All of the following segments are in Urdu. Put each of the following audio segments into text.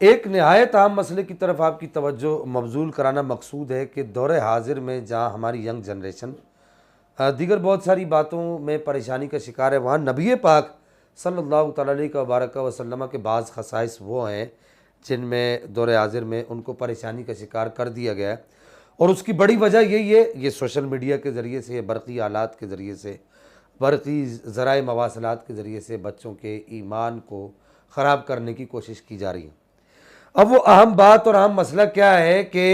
ایک نہایت عام مسئلے کی طرف آپ کی توجہ مبذول کرانا مقصود ہے کہ دور حاضر میں جہاں ہماری ینگ جنریشن دیگر بہت ساری باتوں میں پریشانی کا شکار ہے، وہاں نبی پاک صلی اللہ تعالیٰ علیہ وبارک وسلم کے بعض خصائص وہ ہیں جن میں دور حاضر میں ان کو پریشانی کا شکار کر دیا گیا ہے، اور اس کی بڑی وجہ یہی ہے، یہ سوشل میڈیا کے ذریعے سے، برقی آلات کے ذریعے سے، برقی ذرائع مواصلات کے ذریعے سے بچوں کے ایمان کو خراب کرنے کی کوشش کی جا رہی ہے۔ اب وہ اہم بات اور اہم مسئلہ کیا ہے کہ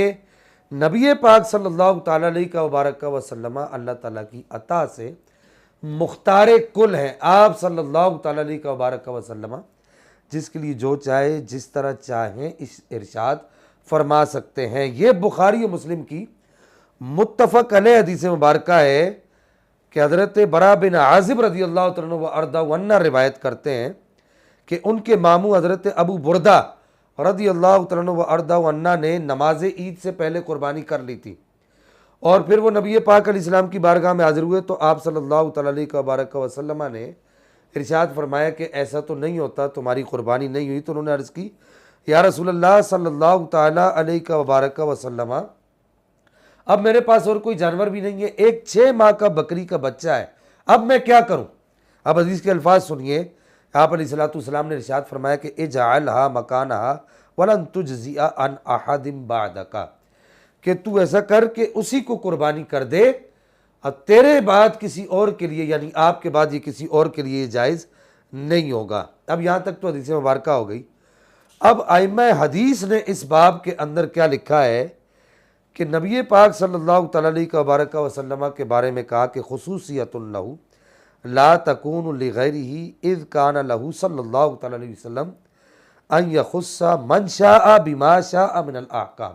نبی پاک صلی اللہ تعالیٰ علیہ وبارک وسلم اللہ تعالیٰ کی عطا سے مختار کل ہیں۔ آپ صلی اللہ تعالیٰ علیہ وبارک وسلم جس کے لیے جو چاہے جس طرح چاہیں اس ارشاد فرما سکتے ہیں۔ یہ بخاری و مسلم کی متفق علیہ حدیث مبارکہ ہے کہ حضرت برا بن عازب رضی اللہ عنہ و ارضہ عنہ روایت کرتے ہیں کہ ان کے ماموں حضرت ابو بردہ رضی اللہ عنہ و ارضہ عنہ نے نماز عید سے پہلے قربانی کر لی تھی، اور پھر وہ نبی پاک علیہ السلام کی بارگاہ میں حاضر ہوئے تو آپ صلی اللہ تعالیٰ علیہ وبارک وسلم نے ارشاد فرمایا کہ ایسا تو نہیں ہوتا، تمہاری قربانی نہیں ہوئی۔ تو انہوں نے عرض کی یا رسول اللہ صلی اللہ تعالیٰ علیہ وبارک وسلم، اب میرے پاس اور کوئی جانور بھی نہیں ہے، ایک 6 ماہ کا بکری کا بچہ ہے، اب میں کیا کروں؟ اب حدیث کے الفاظ سنیے۔ آپ علیہ السلام نے ارشاد فرمایا کہ اجعلھا مکانھا ولن تجزی عن احد بعدک، کہ تو ایسا کر کہ اسی کو قربانی کر دے، اور تیرے بعد کسی اور کے لیے، یعنی آپ کے بعد یہ کسی اور کے لیے جائز نہیں ہوگا۔ اب یہاں تک تو حدیث مبارکہ ہو گئی۔ اب ائمہ حدیث نے اس باب کے اندر کیا لکھا ہے کہ نبی پاک صلی اللہ تعالیٰ علیہ وبارک وسلم کے بارے میں کہا کہ خصوصیت لہ لا تکون لغیرہ اذ کان لہ صلی اللہ تعالیٰ علیہ وسلم ان یخص من شاء بما شاء من الاحکام،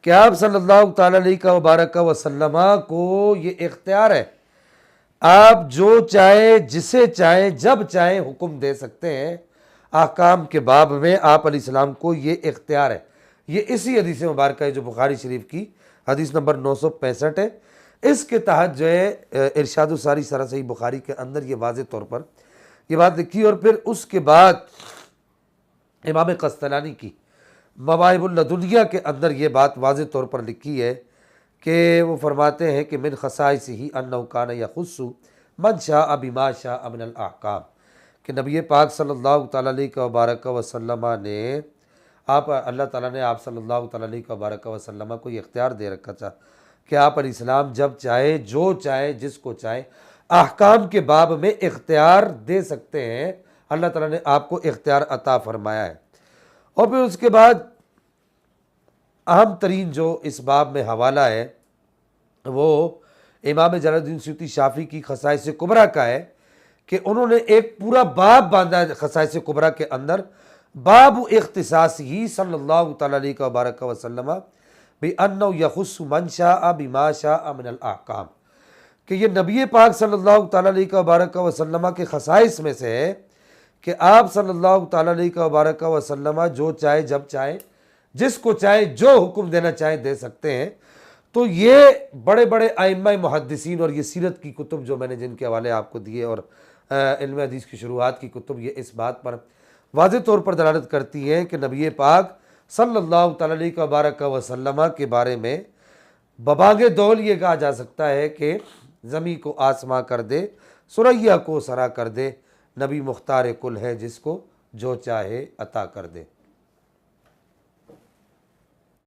کہ آپ صلی اللہ تعالیٰ علیہ وبارک وسلم کو یہ اختیار ہے، آپ جو چاہے جسے چاہیں جب چاہیں حکم دے سکتے ہیں۔ احکام کے باب میں آپ علیہ السلام کو یہ اختیار ہے۔ یہ اسی حدیث مبارکہ ہے جو بخاری شریف کی حدیث نمبر 965 ہے۔ اس کے تحت جو ہے ارشاد الساری سرح صحیح بخاری کے اندر یہ واضح طور پر یہ بات لکھی، اور پھر اس کے بعد امام قسطلانی کی مواہب اللدنیہ کے اندر یہ بات واضح طور پر لکھی ہے کہ وہ فرماتے ہیں کہ من خصائصہ انہ کان یخص من شاء بما شاء من الاحکام، کہ نبی پاک صلی اللہ تعالیٰ علیہ وبارک وسلم نے اللہ تعالیٰ نے آپ صلی اللہ تعالیٰ علیہ وبارک وسلم کو یہ اختیار دے رکھا تھا کہ آپ علیہ السلام جب چاہے جو چاہے جس کو چاہے احکام کے باب میں اختیار دے سکتے ہیں۔ اللہ تعالیٰ نے آپ کو اختیار عطا فرمایا ہے۔ اور پھر اس کے بعد اہم ترین جو اس باب میں حوالہ ہے وہ امام جلال الدین سیوطی شافعی کی خصائص کبریٰ کا ہے کہ انہوں نے ایک پورا باب باندھا ہے خصائص کبریٰ کے اندر، باب اختصاص ہی صلی اللہ تعالیٰ علیہ وبارک وسلم بِأَنَّهُ يَخُصُّ مَنْ شَاءَ بِمَا شَاءَ مِنَ الْأَحْكَامِ، کہ یہ نبی پاک صلی اللہ تعالیٰ علیہ وبارک وسلم کے خصائص میں سے ہے کہ آپ صلی اللہ تعالیٰ علیہ وبارک وسلم جو چاہے جب چاہے جس کو چاہے جو حکم دینا چاہے دے سکتے ہیں۔ تو یہ بڑے بڑے ائمہ محدثین اور یہ سیرت کی کتب جو میں نے جن کے حوالے آپ کو دیے اور علم حدیث کی شروحات کی کتب، یہ اس بات پر واضح طور پر دلالت کرتی ہیں کہ نبی پاک صلی اللہ تعالیٰ علیہ وبارک وسلم کے بارے میں ببانگ دول یہ کہا جا سکتا ہے کہ زمیں کو آسماں کر دے، ثریا کو سرا کر دے، نبی مختار کل ہے جس کو جو چاہے عطا کر دے۔